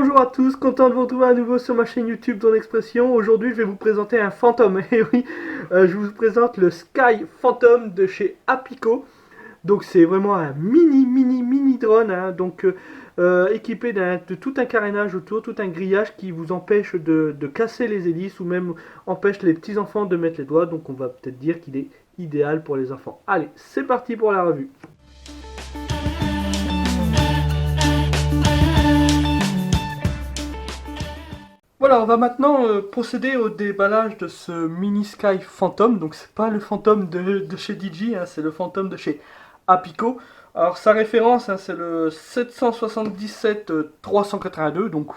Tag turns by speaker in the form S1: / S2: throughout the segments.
S1: Bonjour à tous, content de vous retrouver à nouveau sur ma chaîne YouTube Drone Expression. Aujourd'hui, je vais vous présenter un fantôme. Et oui, je vous présente le Sky Phantom de chez Apico. Donc, c'est vraiment un mini drone, hein, équipé de tout un carénage autour, tout un grillage qui vous empêche de casser les hélices ou même empêche les petits enfants de mettre les doigts. Donc, on va peut-être dire qu'il est idéal pour les enfants. Allez, c'est parti pour la revue. Voilà, on va maintenant procéder au déballage de ce mini Sky Phantom. Donc c'est pas le Phantom de chez DJI, hein, c'est le Phantom de chez Apico. Alors sa référence, hein, c'est le 777 382. Donc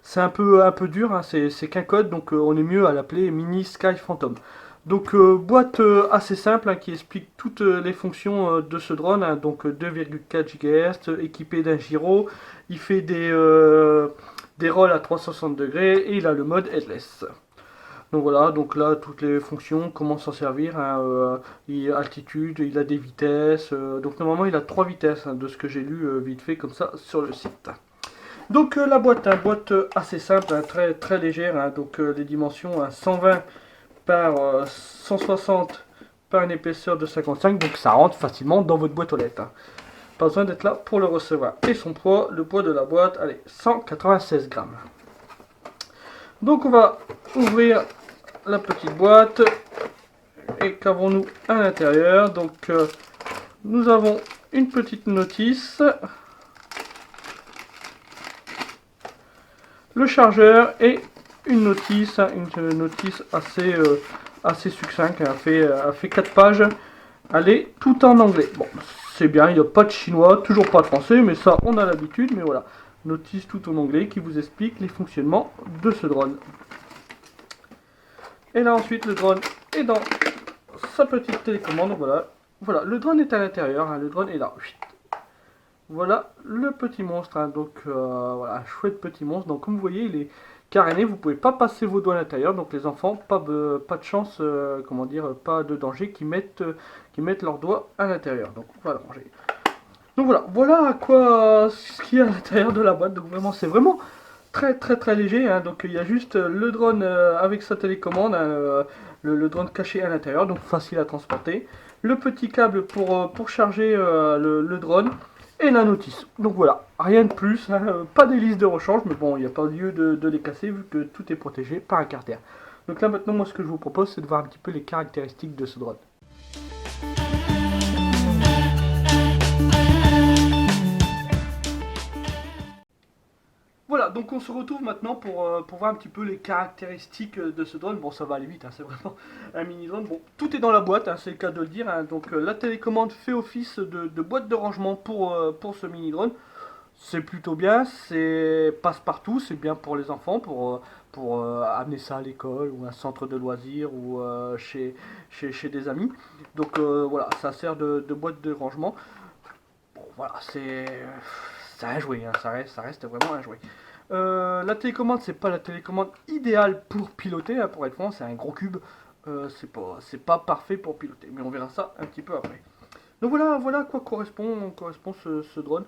S1: c'est un peu dur, hein, c'est qu'un code, donc on est mieux à l'appeler mini Sky Phantom. Donc boîte assez simple, hein, qui explique toutes les fonctions de ce drone, hein, donc 2,4 GHz, équipé d'un gyro. Il fait des rolls à 360 degrés et il a le mode headless. Donc voilà, donc là toutes les fonctions, comment s'en servir, hein, altitude, il a des vitesses, donc normalement il a 3 vitesses, hein, de ce que j'ai lu vite fait comme ça sur le site. Donc la boîte, hein, boîte assez simple, hein, très légère, hein, donc les dimensions, hein, 120 par 160 par une épaisseur de 55, donc ça rentre facilement dans votre boîte aux lettres, hein. Pas besoin d'être là pour le recevoir. Et son poids, le poids de la boîte, allez, 196 grammes. Donc on va ouvrir la petite boîte. Et qu'avons-nous à l'intérieur? Donc nous avons une petite notice, le chargeur et une notice assez succincte, elle fait 4 pages. Elle est tout en anglais. Bon, c'est bien, il n'y a pas de chinois, toujours pas de français, mais ça, on a l'habitude. Mais voilà, notice tout en anglais qui vous explique les fonctionnements de ce drone. Et là, ensuite, le drone est dans sa petite télécommande. Voilà, le drone est à l'intérieur, hein, le drone est là. Voilà le petit monstre, hein, donc voilà, un chouette petit monstre. Donc comme vous voyez, il est caréné, vous pouvez pas passer vos doigts à l'intérieur, donc les enfants, pas de chance, comment dire, pas de danger, qui mettent leurs doigts à l'intérieur. Donc on va le ranger. Donc voilà à quoi ce qu'il y a à l'intérieur de la boîte. Donc vraiment, c'est vraiment très léger, hein. Donc il y a juste le drone avec sa télécommande, hein, le drone caché à l'intérieur, donc facile à transporter. Le petit câble pour charger le drone et la notice. Donc voilà, rien de plus, hein, pas d'hélice de rechange, mais bon, il n'y a pas lieu de les casser vu que tout est protégé par un carter. Donc là maintenant, moi ce que je vous propose, c'est de voir un petit peu les caractéristiques de ce drone. Voilà, donc on se retrouve maintenant pour voir un petit peu les caractéristiques de ce drone. Bon, ça va aller vite, hein, c'est vraiment un mini drone. Bon, tout est dans la boîte, hein, c'est le cas de le dire, hein. Donc la télécommande fait office de boîte de rangement pour ce mini drone. C'est plutôt bien, c'est passe-partout, c'est bien pour les enfants, pour amener ça à l'école ou un centre de loisirs ou chez des amis. Donc voilà, ça sert de boîte de rangement. Bon, voilà, c'est un jouet, hein, ça reste vraiment un jouet. La télécommande, c'est pas la télécommande idéale pour piloter, hein, pour être franc, c'est un gros cube. C'est pas parfait pour piloter, mais on verra ça un petit peu après. Donc voilà à quoi correspond ce drone.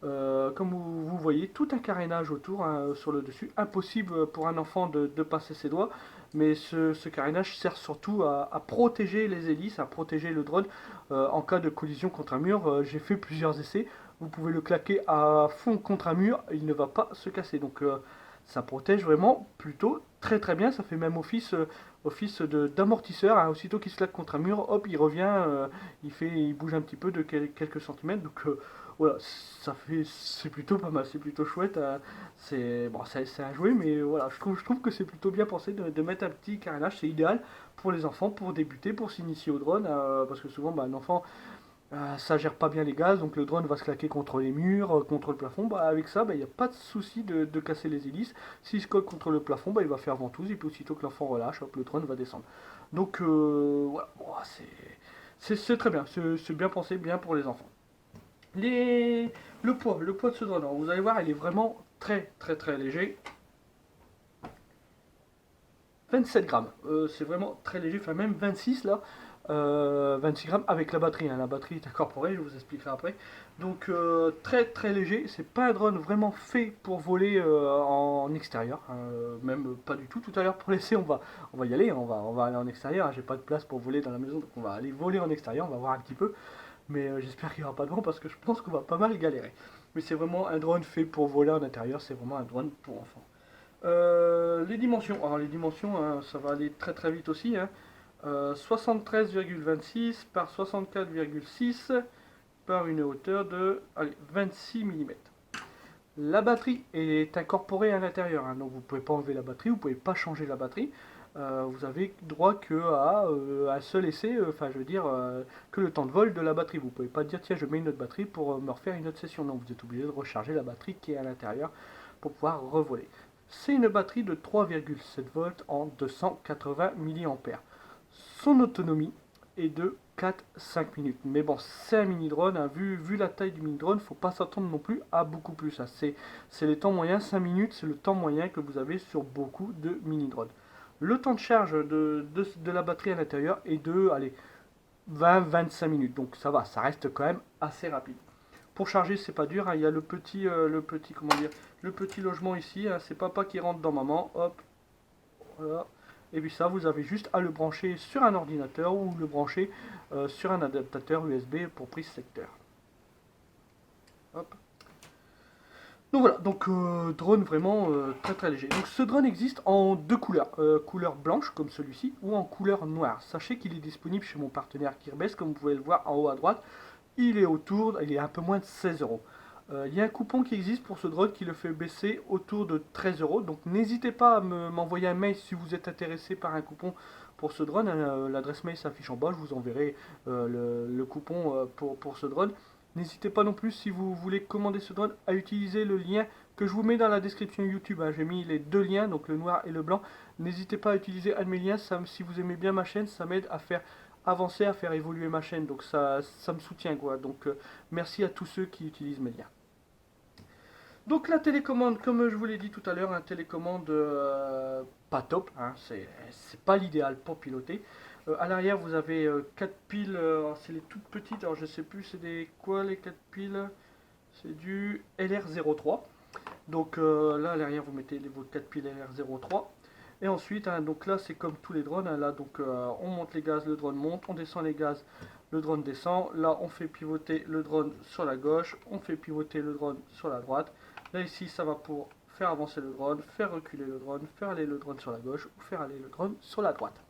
S1: Comme vous voyez, tout un carénage autour, hein, sur le dessus. Impossible pour un enfant de passer ses doigts, mais ce carénage sert surtout à protéger les hélices, à protéger le drone en cas de collision contre un mur. J'ai fait plusieurs essais. Vous pouvez le claquer à fond contre un mur, il ne va pas se casser. Donc ça protège vraiment plutôt très bien. Ça fait même office d'amortisseur, hein. Aussitôt qu'il se claque contre un mur, hop, il revient, il bouge un petit peu de quelques centimètres. Donc voilà, c'est plutôt pas mal, c'est plutôt chouette, hein. C'est un jouet, mais voilà, je trouve que c'est plutôt bien pensé de mettre un petit carénage. C'est idéal pour les enfants, pour débuter, pour s'initier au drone, parce que souvent, un enfant, ça gère pas bien les gaz, donc le drone va se claquer contre les murs, contre le plafond. Avec ça, il n'y a pas de souci de casser les hélices. S'il se colle contre le plafond, il va faire ventouse, et puis aussitôt que l'enfant relâche, hop, le drone va descendre. Donc voilà, bon, c'est très bien, c'est bien pensé, bien pour les enfants. Le poids de ce drone, alors, vous allez voir, il est vraiment très léger. 27 grammes, c'est vraiment très léger, enfin même 26 là. 26 grammes avec la batterie, hein. La batterie est incorporée, je vous expliquerai après. Donc très très léger, c'est pas un drone vraiment fait pour voler en extérieur, hein, même pas du tout. Tout à l'heure pour l'essai on va y aller, on va aller en extérieur, hein. J'ai pas de place pour voler dans la maison, donc on va aller voler en extérieur, on va voir un petit peu. Mais j'espère qu'il n'y aura pas de vent parce que je pense qu'on va pas mal galérer. Mais c'est vraiment un drone fait pour voler en intérieur, c'est vraiment un drone pour enfants. Les dimensions, alors les dimensions, hein, ça va aller très très vite aussi, hein. 73,26 par 64,6 par une hauteur de 26 mm. La batterie est incorporée à l'intérieur, hein, donc vous ne pouvez pas enlever la batterie, vous ne pouvez pas changer la batterie. Vous avez droit que à un seul essai, enfin je veux dire que le temps de vol de la batterie. Vous ne pouvez pas dire tiens je mets une autre batterie pour me refaire une autre session. Non, vous êtes obligé de recharger la batterie qui est à l'intérieur pour pouvoir revoler. C'est une batterie de 3,7 volts en 280 mAh. Son autonomie est de 4-5 minutes. Mais bon, c'est un mini-drone, hein. Vu la taille du mini-drone, faut pas s'attendre non plus à beaucoup plus, hein. C'est les temps moyens, 5 minutes, c'est le temps moyen que vous avez sur beaucoup de mini-drones. Le temps de charge de la batterie à l'intérieur est de 20-25 minutes. Donc ça va, ça reste quand même assez rapide. Pour charger, c'est pas dur, hein. Il y a comment dire, le petit logement ici, hein. C'est papa qui rentre dans maman. Hop, voilà. Et puis ça, vous avez juste à le brancher sur un ordinateur ou le brancher sur un adaptateur USB pour prise secteur. Hop. Donc voilà, donc drone vraiment très très léger. Donc ce drone existe en deux couleurs, couleur blanche comme celui-ci ou en couleur noire. Sachez qu'il est disponible chez mon partenaire Gearbest, comme vous pouvez le voir en haut à droite. Il est un peu moins de 16 euros. Il y a un coupon qui existe pour ce drone qui le fait baisser autour de 13 euros. Donc n'hésitez pas à m'envoyer un mail si vous êtes intéressé par un coupon pour ce drone. L'adresse mail s'affiche en bas, je vous enverrai le coupon pour ce drone. N'hésitez pas non plus si vous voulez commander ce drone à utiliser le lien que je vous mets dans la description YouTube, hein. J'ai mis les deux liens, donc le noir et le blanc. N'hésitez pas à utiliser un de mes liens, si vous aimez bien ma chaîne, ça m'aide à faire avancer, à faire évoluer ma chaîne. Donc ça me soutient quoi. Donc merci à tous ceux qui utilisent mes liens. Donc la télécommande, comme je vous l'ai dit tout à l'heure, un télécommande pas top, hein, c'est pas l'idéal pour piloter. À l'arrière vous avez 4 piles, c'est les toutes petites, alors je sais plus c'est des quoi les 4 piles, c'est du LR03. Donc là à l'arrière vous mettez vos 4 piles LR03. Et ensuite, hein, donc là c'est comme tous les drones, hein, là donc on monte les gaz, le drone monte, on descend les gaz, le drone descend. Là on fait pivoter le drone sur la gauche, on fait pivoter le drone sur la droite. Là ici ça va pour faire avancer le drone, faire reculer le drone, faire aller le drone sur la gauche ou faire aller le drone sur la droite.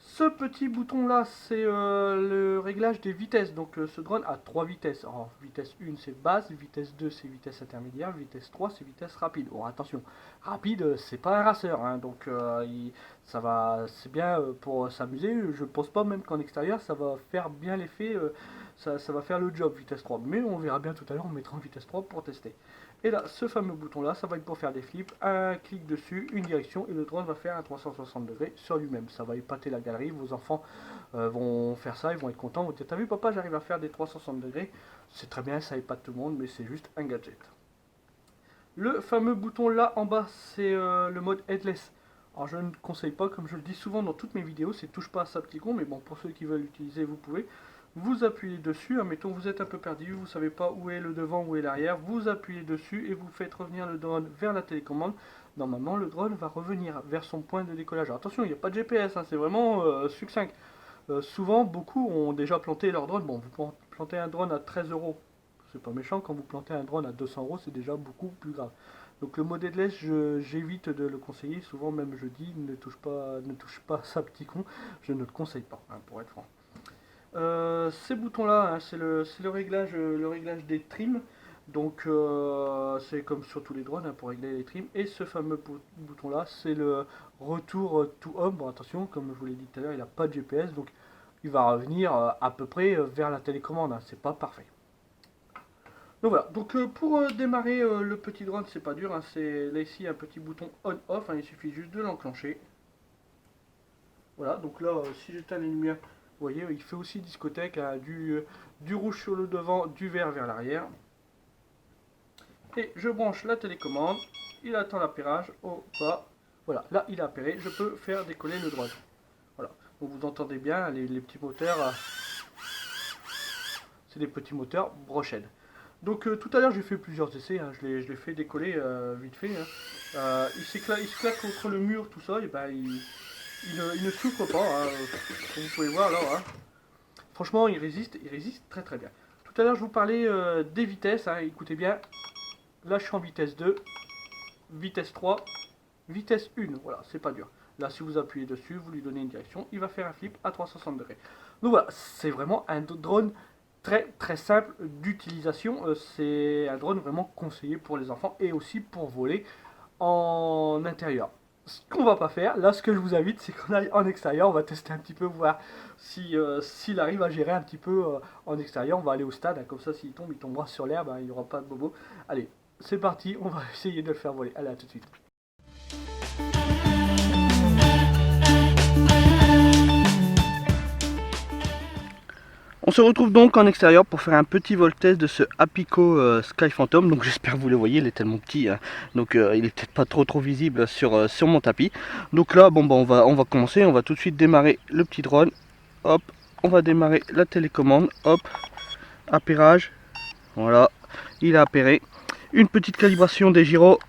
S1: Ce petit bouton là c'est le réglage des vitesses. Donc ce drone a 3 vitesses. Alors, vitesse 1 c'est basse, vitesse 2 c'est vitesse intermédiaire, vitesse 3 c'est vitesse rapide. Bon attention, rapide c'est pas un racer, hein. Donc c'est bien pour s'amuser. Je pense pas même qu'en extérieur ça va faire bien l'effet, ça va faire le job vitesse 3. Mais on verra bien tout à l'heure, on mettra en vitesse 3 pour tester. Et là, ce fameux bouton là, ça va être pour faire des flips, un clic dessus, une direction, et le drone va faire un 360 degrés sur lui-même. Ça va épater la galerie, vos enfants vont faire ça, ils vont être contents, vous dire t'as vu papa, j'arrive à faire des 360 degrés. C'est très bien, ça épate tout le monde, mais c'est juste un gadget. Le fameux bouton là en bas, c'est le mode headless. Alors je ne conseille pas, comme je le dis souvent dans toutes mes vidéos, c'est touche pas à ça petit con, mais bon, pour ceux qui veulent l'utiliser, vous pouvez. Vous appuyez dessus, admettons vous êtes un peu perdu, vous ne savez pas où est le devant, où est l'arrière, vous appuyez dessus et vous faites revenir le drone vers la télécommande. Normalement le drone va revenir vers son point de décollage. Alors, attention, il n'y a pas de GPS, hein, c'est vraiment succinct. Souvent, beaucoup ont déjà planté leur drone. Bon, vous plantez un drone à 13 euros, c'est pas méchant. Quand vous plantez un drone à 200 euros, c'est déjà beaucoup plus grave. Donc le mode headless, j'évite de le conseiller. Souvent même je dis, ne touche pas à ça petit con. Je ne le conseille pas, hein, pour être franc. Ces boutons là, hein, c'est le réglage des trims. Donc c'est comme sur tous les drones, hein, pour régler les trims. Et ce fameux bouton là, c'est le retour to home. Bon attention, comme je vous l'ai dit tout à l'heure, il n'a pas de GPS, donc il va revenir à peu près vers la télécommande, hein, c'est pas parfait. Donc voilà, donc pour démarrer le petit drone, c'est pas dur, hein, c'est là ici un petit bouton on-off, hein, il suffit juste de l'enclencher. Voilà, donc là si j'éteins les lumières, vous voyez, il fait aussi discothèque, hein, du rouge sur le devant, du vert vers l'arrière. Et je branche la télécommande, il attend l'appairage au bas. Voilà, là il a appairé, je peux faire décoller le drone. Voilà. Donc vous entendez bien les petits moteurs, c'est des petits moteurs brochette. Donc tout à l'heure j'ai fait plusieurs essais, hein, je l'ai fait décoller vite fait. Hein. Il se claque contre le mur, tout ça, et ben il ne souffre pas, hein, comme vous pouvez voir là. Hein. Franchement il résiste très très bien. Tout à l'heure je vous parlais des vitesses, hein, écoutez bien. Là je suis en vitesse 2, vitesse 3, vitesse 1, voilà, c'est pas dur. Là si vous appuyez dessus, vous lui donnez une direction, il va faire un flip à 360 degrés. Donc voilà, c'est vraiment un drone très très simple d'utilisation. C'est un drone vraiment conseillé pour les enfants et aussi pour voler en intérieur. Ce qu'on va pas faire, là ce que je vous invite c'est qu'on aille en extérieur, on va tester un petit peu, voir si s'il arrive à gérer un petit peu en extérieur. On va aller au stade, hein, comme ça s'il tombe, il tombera sur l'herbe, hein, il n'y aura pas de bobo. Allez, c'est parti, on va essayer de le faire voler. Allez, à tout de suite. On se retrouve donc en extérieur pour faire un petit vol test de ce Apico Sky Phantom. Donc j'espère que vous le voyez, il est tellement petit, hein. Donc il est peut-être pas trop visible sur mon tapis. Donc là bon, bah, on va commencer, on va tout de suite démarrer le petit drone. Hop, on va démarrer la télécommande. Hop, appairage. Voilà, il a appairé. Une petite calibration des gyros.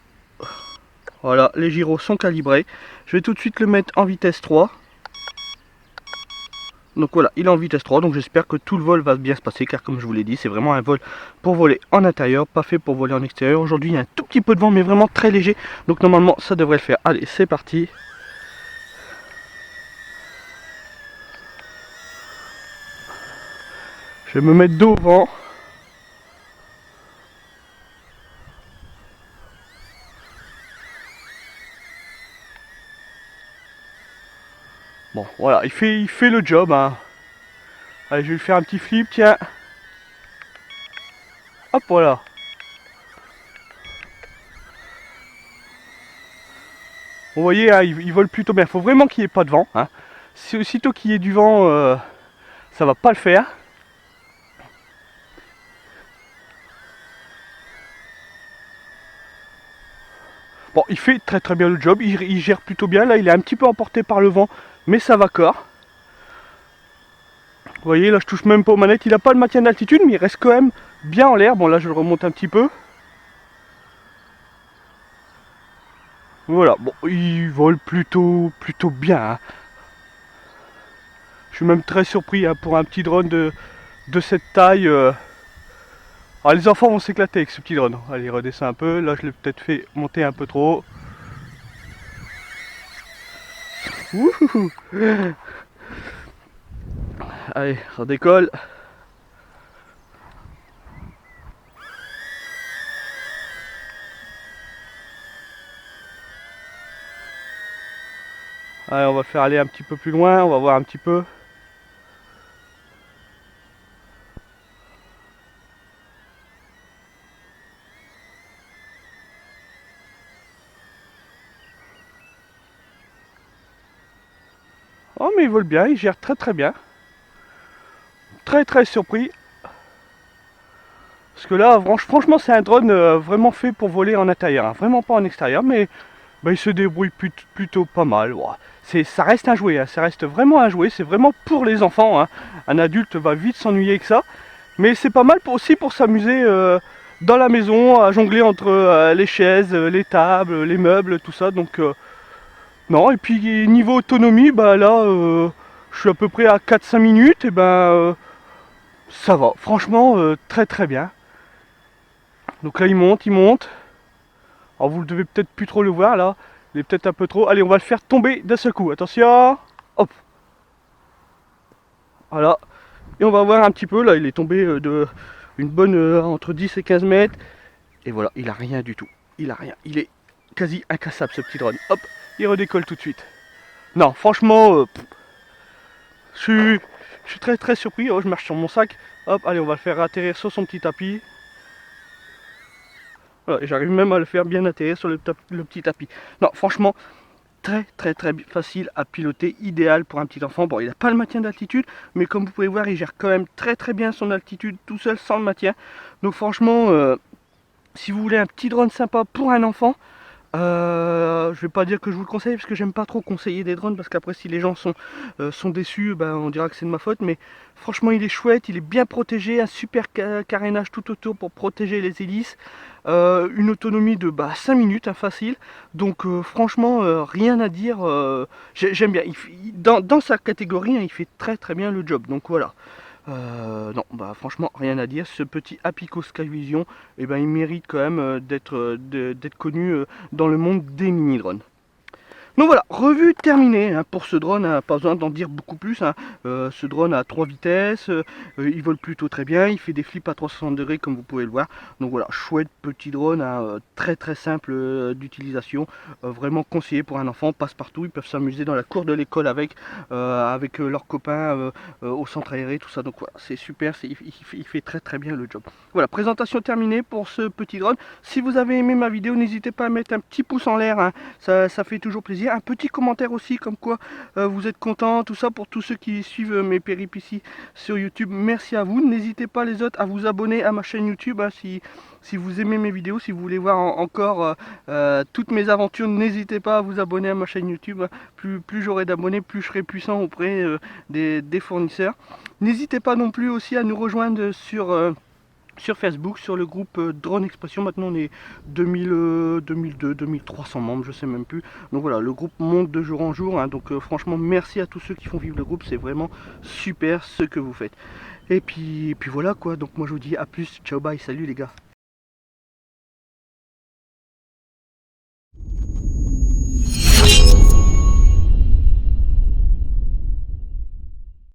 S1: Voilà, les gyros sont calibrés. Je vais tout de suite le mettre en vitesse 3. Donc voilà, il est en vitesse 3, donc j'espère que tout le vol va bien se passer, car comme je vous l'ai dit, c'est vraiment un vol pour voler en intérieur, pas fait pour voler en extérieur. Aujourd'hui il y a un tout petit peu de vent, mais vraiment très léger, donc normalement ça devrait le faire. Allez, c'est parti. Je vais me mettre dos au vent. Bon, voilà, il fait le job, hein. Allez, je vais lui faire un petit flip, tiens. Hop, voilà. Vous voyez, hein, il vole plutôt bien. Il faut vraiment qu'il n'y ait pas de vent, hein. Si aussitôt qu'il y ait du vent, ça va pas le faire. Bon, il fait très très bien le job, il gère plutôt bien. Là, il est un petit peu emporté par le vent, mais ça va corps. Vous voyez, là, je touche même pas aux manettes. Il n'a pas le maintien d'altitude, mais il reste quand même bien en l'air. Bon, là, je le remonte un petit peu. Voilà, bon, il vole plutôt bien, hein. Je suis même très surpris, hein, pour un petit drone de cette taille. Alors, les enfants vont s'éclater avec ce petit drone. Allez, redescend un peu. Là, je l'ai peut-être fait monter un peu trop. Wouhou. Allez, on décolle. Allez, on va le faire aller un petit peu plus loin, on va voir un petit peu. Oh, mais il vole bien, il gère très très bien. Très très surpris. Parce que là, franchement, c'est un drone vraiment fait pour voler en intérieur, hein. Vraiment pas en extérieur, mais bah, il se débrouille plutôt pas mal. Wow. Ça reste un jouet, hein. Ça reste vraiment un jouet, c'est vraiment pour les enfants, hein. Un adulte va vite s'ennuyer avec ça. Mais c'est pas mal aussi pour s'amuser dans la maison, à jongler entre les chaises, les tables, les meubles, tout ça. Donc non, et puis niveau autonomie, bah là, je suis à peu près à 4-5 minutes, et ben ça va, franchement, très très bien. Donc là, il monte. Alors vous ne devez peut-être plus trop le voir là, il est peut-être un peu trop. Allez, on va le faire tomber d'un seul coup, attention. Hop. Voilà. Et on va voir un petit peu, là, il est tombé de une bonne entre 10 et 15 mètres. Et voilà, il a rien du tout. Il a rien. Il est quasi incassable, ce petit drone. Hop, il redécolle tout de suite. Non, franchement, je suis très très surpris. Oh, je marche sur mon sac. Hop, allez, on va le faire atterrir sur son petit tapis. Voilà, et j'arrive même à le faire bien atterrir sur le petit tapis. Non, franchement, très facile à piloter, idéal pour un petit enfant. Bon, il n'a pas le maintien d'altitude, mais comme vous pouvez voir, il gère quand même très bien son altitude tout seul sans le maintien. Donc franchement, si vous voulez un petit drone sympa pour un enfant, Je vais pas dire que je vous le conseille parce que j'aime pas trop conseiller des drones parce qu'après si les gens sont déçus, ben, on dira que c'est de ma faute. Mais franchement il est chouette, il est bien protégé, un super carénage tout autour pour protéger les hélices. Une autonomie de 5 minutes, hein, facile. Donc franchement rien à dire. J'aime bien. Dans sa catégorie, hein, il fait très très bien le job. Donc voilà. Non, bah franchement rien à dire. Ce petit Apico Skyvision, eh ben, il mérite quand même d'être connu dans le monde des mini-drones. Donc voilà, revue terminée hein, pour ce drone, hein, pas besoin d'en dire beaucoup plus. Hein. Ce drone a 3 vitesses, il vole plutôt très bien, il fait des flips à 360 degrés comme vous pouvez le voir. Donc voilà, chouette petit drone, hein, très très simple d'utilisation, vraiment conseillé pour un enfant, passe partout, ils peuvent s'amuser dans la cour de l'école avec leurs copains au centre aéré, tout ça. Donc voilà, c'est super, il fait très très bien le job. Voilà, présentation terminée pour ce petit drone. Si vous avez aimé ma vidéo, n'hésitez pas à mettre un petit pouce en l'air, hein, ça fait toujours plaisir. Un petit commentaire aussi comme quoi vous êtes content, tout ça pour tous ceux qui suivent mes péripéties sur YouTube. Merci à vous. N'hésitez pas les autres à vous abonner à ma chaîne YouTube hein, si vous aimez mes vidéos, si vous voulez voir encore toutes mes aventures, n'hésitez pas à vous abonner à ma chaîne YouTube. Plus j'aurai d'abonnés, plus je serai puissant auprès des fournisseurs. N'hésitez pas non plus aussi à nous rejoindre sur Facebook, sur le groupe Drone Expression. Maintenant on est 2002, 2300 membres, je sais même plus. Donc voilà, le groupe monte de jour en jour, hein. Donc franchement merci à tous ceux qui font vivre le groupe, c'est vraiment super ce que vous faites. Et puis voilà quoi, donc moi je vous dis à plus, ciao bye, salut les gars.